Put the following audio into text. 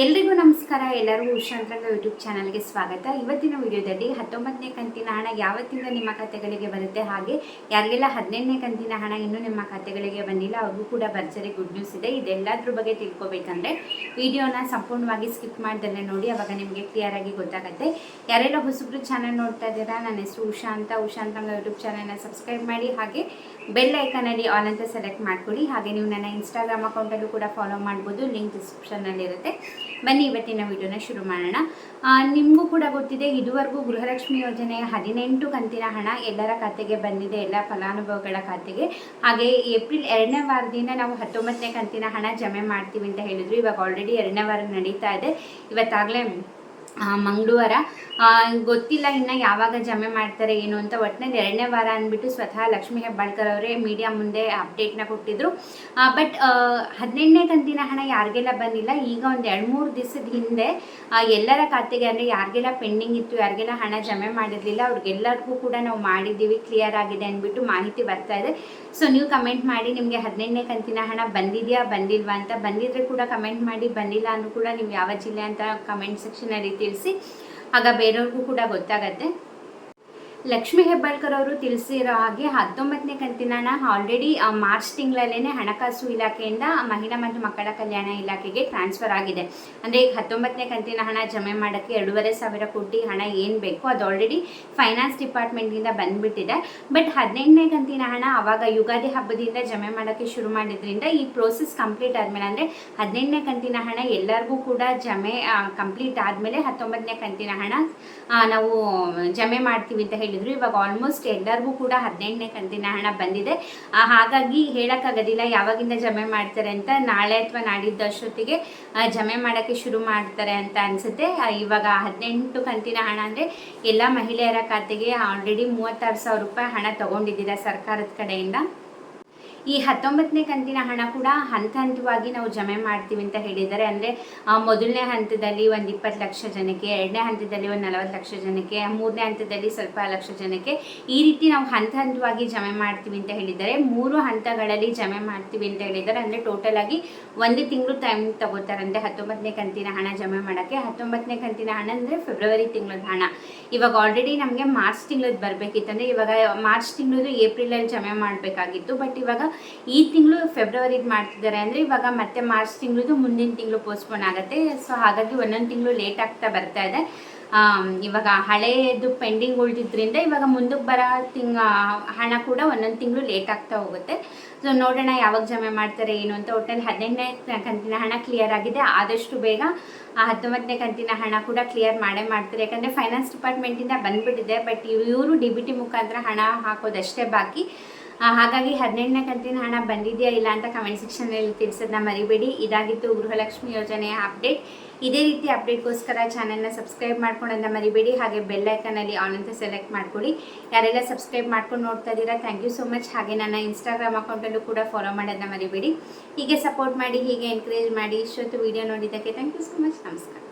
ಎಲ್ರಿಗೂ ನಮಸ್ಕಾರ. ಎಲ್ಲರಿಗೂ ಉಷಾಂತರಂಗ ಯೂಟ್ಯೂಬ್ ಚಾನಲ್ಗೆ ಸ್ವಾಗತ. ಇವತ್ತಿನ ವಿಡಿಯೋದಲ್ಲಿ 19ನೇ ಕಂತಿನ ಹಣ ಯಾವತ್ತಿಂದ ನಿಮ್ಮ ಖಾತೆಗಳಿಗೆ ಬರುತ್ತೆ, ಹಾಗೆ ಯಾರಿಗೆಲ್ಲ 15ನೇ ಕಂತಿನ ಹಣ ಇನ್ನೂ ನಿಮ್ಮ ಖಾತೆಗಳಿಗೆ ಬಂದಿಲ್ಲ ಅವ್ರಿಗೂ ಕೂಡ ಭರ್ಜರಿ ಗುಡ್ ನ್ಯೂಸ್ ಇದೆ. ಇದೆಲ್ಲದ್ರ ಬಗ್ಗೆ ತಿಳ್ಕೊಬೇಕಂದ್ರೆ ವಿಡಿಯೋನ ಸಂಪೂರ್ಣವಾಗಿ ಸ್ಕಿಪ್ ಮಾಡ್ದಲ್ಲೇ ನೋಡಿ, ಅವಾಗ ನಿಮಗೆ ಕ್ಲಿಯರ್ ಆಗಿ ಗೊತ್ತಾಗುತ್ತೆ. ಯಾರೆಲ್ಲ ಹೊಸಬ್ರು ಚಾನಲ್ ನೋಡ್ತಾ ಇದ್ದೀರಾ, ನನ್ನ ಹೆಸರು ಉಷಾಂತರಂಗ ಯೂಟ್ಯೂಬ್ ಚಾನಲ್ನ ಸಬ್ಸ್ಕ್ರೈಬ್ ಮಾಡಿ, ಹಾಗೆ ಬೆಲ್ ಐಕನಲ್ಲಿ ಆಲ್ ಅಂತ ಸೆಲೆಕ್ಟ್ ಮಾಡ್ಕೊಳ್ಳಿ. ಹಾಗೆ ನೀವು ನನ್ನ ಇನ್ಸ್ಟಾಗ್ರಾಮ್ ಅಕೌಂಟಲ್ಲೂ ಕೂಡ ಫಾಲೋ ಮಾಡ್ಬೋದು, ಲಿಂಕ್ ಡಿಸ್ಕ್ರಿಪ್ಷನ್ನಲ್ಲಿರುತ್ತೆ. ಬನ್ನಿ ಇವತ್ತಿನ ವಿಡಿಯೋನ ಶುರು ಮಾಡೋಣ. ನಿಮಗೂ ಕೂಡ ಗೊತ್ತಿದೆ, ಇದುವರೆಗೂ ಗೃಹಲಕ್ಷ್ಮಿ ಯೋಜನೆಯ 18 ಕಂತಿನ ಹಣ ಎಲ್ಲರ ಖಾತೆಗೆ ಬಂದಿದೆ, ಎಲ್ಲ ಫಲಾನುಭವಿಗಳ ಖಾತೆಗೆ. ಹಾಗೆ ಏಪ್ರಿಲ್ 2ನೇ ವಾರದಿಂದ ನಾವು 19ನೇ ಕಂತಿನ ಹಣ ಜಮೆ ಮಾಡ್ತೀವಿ ಅಂತ ಹೇಳಿದ್ರು. ಇವಾಗ ಆಲ್ರೆಡಿ 2ನೇ ವಾರ ನಡೀತಾ ಇದೆ. ಇವತ್ತಾಗಲೇ ಮಂಗಳವಾರ, ಗೊತ್ತಿಲ್ಲ ಇನ್ನು ಯಾವಾಗ ಜಮೆ ಮಾಡ್ತಾರೆ ಏನು ಅಂತ. ಒಟ್ಟಿನಲ್ಲಿ 2ನೇ ವಾರ ಅಂದ್ಬಿಟ್ಟು ಸ್ವತಃ ಲಕ್ಷ್ಮೀ ಹೆಬ್ಬಾಳ್ಕರ್ ಅವರೇ ಮೀಡಿಯಾ ಮುಂದೆ ಅಪ್ಡೇಟ್ನ ಕೊಟ್ಟಿದ್ರು. ಬಟ್ 18ನೇ ಕಂತಿನ ಹಣ ಯಾರಿಗೆಲ್ಲ ಬಂದಿಲ್ಲ, ಈಗ ಒಂದು 2-3 ದಿವಸದ ಹಿಂದೆ ಎಲ್ಲರ ಖಾತೆಗೆ, ಅಂದರೆ ಯಾರಿಗೆಲ್ಲ ಪೆಂಡಿಂಗ್ ಇತ್ತು, ಯಾರಿಗೆಲ್ಲ ಹಣ ಜಮೆ ಮಾಡಿರಲಿಲ್ಲ ಅವ್ರಿಗೆಲ್ಲರಿಗೂ ಕೂಡ ನಾವು ಮಾಡಿದ್ದೀವಿ, ಕ್ಲಿಯರ್ ಆಗಿದೆ ಅಂದ್ಬಿಟ್ಟು ಮಾಹಿತಿ ಬರ್ತಾ ಇದೆ. ಸೊ ನೀವು ಕಮೆಂಟ್ ಮಾಡಿ, ನಿಮಗೆ 18ನೇ ಕಂತಿನ ಹಣ ಬಂದಿದೆಯಾ ಬಂದಿಲ್ವಾ ಅಂತ. ಬಂದಿದ್ರೆ ಕೂಡ ಕಮೆಂಟ್ ಮಾಡಿ, ಬಂದಿಲ್ಲ ಅಂದರೂ ಕೂಡ ನೀವು ಯಾವ ಜಿಲ್ಲೆ ಅಂತ ಕಮೆಂಟ್ ಸೆಕ್ಷನಲ್ಲಿ ತಿಳಿಸಿ, ಆಗ ಬೇರೆಯವ್ರಿಗೂ ಕೂಡ ಗೊತ್ತಾಗತ್ತೆ. ಲಕ್ಷ್ಮೀ ಹೆಬ್ಬಾಳ್ಕರ್ ಅವರು ತಿಳಿಸಿರೋ ಹಾಗೆ 19ನೇ ಕಂತಿನ ಹಣ ಆಲ್ರೆಡಿ ಮಾರ್ಚ್ ತಿಂಗಳಲ್ಲೇ ಹಣಕಾಸು ಇಲಾಖೆಯಿಂದ ಮಹಿಳಾ ಮತ್ತು ಮಕ್ಕಳ ಕಲ್ಯಾಣ ಇಲಾಖೆಗೆ ಟ್ರಾನ್ಸ್ಫರ್ ಆಗಿದೆ. ಅಂದರೆ ಈಗ 19ನೇ ಕಂತಿನ ಹಣ ಜಮೆ ಮಾಡೋಕ್ಕೆ 2,500 ಕೋಟಿ ಹಣ ಏನು ಬೇಕೋ ಅದು ಆಲ್ರೆಡಿ ಫೈನಾನ್ಸ್ ಡಿಪಾರ್ಟ್ಮೆಂಟಿಂದ ಬಂದುಬಿಟ್ಟಿದೆ. ಬಟ್ 18ನೇ ಕಂತಿನ ಹಣ ಆವಾಗ ಯುಗಾದಿ ಹಬ್ಬದಿಂದ ಜಮೆ ಮಾಡೋಕ್ಕೆ ಶುರು ಮಾಡಿದ್ರಿಂದ ಈ ಪ್ರೋಸೆಸ್ ಕಂಪ್ಲೀಟ್ ಆದಮೇಲೆ, ಅಂದರೆ 18ನೇ ಕಂತಿನ ಹಣ ಎಲ್ಲರಿಗೂ ಕೂಡ ಜಮೆ ಕಂಪ್ಲೀಟ್ ಆದಮೇಲೆ 19ನೇ ಕಂತಿನ ಹಣ ನಾವು ಜಮೆ ಮಾಡ್ತೀವಿ ಅಂತ ಹೇಳಿ. ಇವಾಗ ಆಲ್ಮೋಸ್ಟ್ ಎಲ್ಲರಿಗೂ ಕೂಡ 18ನೇ ಕಂತಿನ ಹಣ ಬಂದಿದೆ. ಹಾಗಾಗಿ ಹೇಳೋಕ್ಕಾಗೋದಿಲ್ಲ ಯಾವಾಗಿಂದ ಜಮೆ ಮಾಡ್ತಾರೆ ಅಂತ. ನಾಳೆ ಅಥವಾ ನಾಡಿದ್ದಷ್ಟೊತ್ತಿಗೆ ಜಮೆ ಮಾಡೋಕ್ಕೆ ಶುರು ಮಾಡ್ತಾರೆ ಅಂತ ಅನಿಸುತ್ತೆ. ಇವಾಗ 18 ಕಂತಿನ ಹಣ ಅಂದರೆ ಎಲ್ಲ ಮಹಿಳೆಯರ ಖಾತೆಗೆ ಆಲ್ರೆಡಿ 36,000 ರೂಪಾಯಿ ಹಣ ತೊಗೊಂಡಿದ್ದೀರಾ ಸರ್ಕಾರದ ಕಡೆಯಿಂದ. ಈ 19ನೇ ಕಂತಿನ ಹಣ ಕೂಡ ಹಂತವಾಗಿ ನಾವು ಜಮೆ ಮಾಡ್ತೀವಿ ಅಂತ ಹೇಳಿದ್ದಾರೆ. ಅಂದರೆ ಮೊದಲನೇ ಹಂತದಲ್ಲಿ ಒಂದು 20 ಲಕ್ಷ ಜನಕ್ಕೆ, 2ನೇ ಹಂತದಲ್ಲಿ ಒಂದು 40 ಲಕ್ಷ ಜನಕ್ಕೆ, 3ನೇ ಹಂತದಲ್ಲಿ ಸ್ವಲ್ಪ ಲಕ್ಷ ಜನಕ್ಕೆ, ಈ ರೀತಿ ನಾವು ಹಂತವಾಗಿ ಜಮೆ ಮಾಡ್ತೀವಿ ಅಂತ ಹೇಳಿದ್ದಾರೆ. 3 ಹಂತಗಳಲ್ಲಿ ಜಮೆ ಮಾಡ್ತೀವಿ ಅಂತ ಹೇಳಿದ್ದಾರೆ. ಅಂದರೆ ಟೋಟಲ್ ಆಗಿ 1 ತಿಂಗಳು ಟೈಮ್ ತಗೋತಾರಂತೆ 19ನೇ ಕಂತಿನ ಹಣ ಜಮೆ ಮಾಡೋಕ್ಕೆ. 19ನೇ ಕಂತಿನ ಹಣ ಅಂದರೆ ಫೆಬ್ರವರಿ ತಿಂಗಳದ ಹಣ. ಇವಾಗ ಆಲ್ರೆಡಿ ನಮಗೆ ಮಾರ್ಚ್ ತಿಂಗಳದ್ದು ಬರಬೇಕಿತ್ತು. ಅಂದರೆ ಇವಾಗ ಮಾರ್ಚ್ ತಿಂಗಳದು ಏಪ್ರಿಲಲ್ಲಿ ಜಮೆ ಮಾಡಬೇಕಾಗಿತ್ತು. ಬಟ್ ಇವಾಗ ಈ ತಿಂಗಳು ಫೆಬ್ರವರಿಗೆ ಮಾಡ್ತಿದ್ದಾರೆ. ಅಂದರೆ ಇವಾಗ ಮತ್ತೆ ಮಾರ್ಚ್ ತಿಂಗಳದು ಮುಂದಿನ ತಿಂಗಳು ಪೋಸ್ಟ್ಪೋನ್ ಆಗುತ್ತೆ. ಸೊ ಹಾಗಾಗಿ ಒಂದೊಂದು ತಿಂಗಳು ಲೇಟ್ ಆಗ್ತಾ ಬರ್ತಾ ಇದೆ. ಇವಾಗ ಹಳೆಯದು ಪೆಂಡಿಂಗ್ ಉಳಿದಿದ್ದರಿಂದ ಇವಾಗ ಮುಂದಕ್ಕೆ ಬರೋ ಹಣ ಕೂಡ ಒಂದೊಂದು ತಿಂಗಳು ಲೇಟ್ ಆಗ್ತಾ ಹೋಗುತ್ತೆ. ಸೊ ನೋಡೋಣ ಯಾವಾಗ ಜಮೆ ಮಾಡ್ತಾರೆ ಏನು ಅಂತ. ಒಟ್ಟಲ್ಲಿ 18ನೇ ಕಂತಿನ ಹಣ ಕ್ಲಿಯರ್ ಆಗಿದೆ. ಆದಷ್ಟು ಬೇಗ 19ನೇ ಕಂತಿನ ಹಣ ಕೂಡ ಕ್ಲಿಯರ್ ಮಾಡೇ ಮಾಡ್ತಾರೆ. ಯಾಕಂದರೆ ಫೈನಾನ್ಸ್ ಡಿಪಾರ್ಟ್ಮೆಂಟಿಂದ ಬಂದುಬಿಟ್ಟಿದೆ. ಬಟ್ ಇವರು DBT ಮುಖಾಂತರ ಹಣ ಹಾಕೋದಷ್ಟೇ ಬಾಕಿ. ಹಾಗಾಗಿ 18ನೇ ಕಂತಿನ ಹಣ ಬಂದಿದೆಯಾ ಇಲ್ಲ ಅಂತ ಕಮೆಂಟ್ ಸೆಕ್ಷನಲ್ಲಿ ತಿಳಿಸೋದನ್ನ ಮರಿಬೇಡಿ. ಇದಾಗಿತ್ತು ಗೃಹಲಕ್ಷ್ಮಿ ಯೋಜನೆಯ ಅಪ್ಡೇಟ್. ಇದೇ ರೀತಿ ಅಪ್ಡೇಟ್ಗೋಸ್ಕರ ಚಾನಲ್ನ ಸಬ್ಸ್ಕ್ರೈಬ್ ಮಾಡ್ಕೊಳ್ಳೋದನ್ನ ಮರಿಬೇಡಿ. ಹಾಗೆ ಬೆಲ್ ಐಕನಲ್ಲಿ ಆಲ್ ಅಂತ ಸೆಲೆಕ್ಟ್ ಮಾಡ್ಕೊಳ್ಳಿ. ಯಾರೆಲ್ಲ ಸಬ್ಸ್ಕ್ರೈಬ್ ಮಾಡ್ಕೊಂಡು ನೋಡ್ತಾ ಇದ್ದೀರಾ, ಥ್ಯಾಂಕ್ ಯು ಸೋ ಮಚ್. ಹಾಗೆ ನನ್ನ ಇನ್ಸ್ಟಾಗ್ರಾಮ್ ಅಕೌಂಟಲ್ಲೂ ಕೂಡ ಫಾಲೋ ಮಾಡೋದನ್ನ ಮರಿಬೇಡಿ. ಹೀಗೆ ಸಪೋರ್ಟ್ ಮಾಡಿ, ಹೀಗೆ ಎನ್ಕರೇಜ್ ಮಾಡಿ. ಇಷ್ಟೊತ್ತು ವಿಡಿಯೋ ನೋಡಿದ್ದಕ್ಕೆ ಥ್ಯಾಂಕ್ ಯು ಸೋ ಮಚ್. ನಮಸ್ಕಾರ.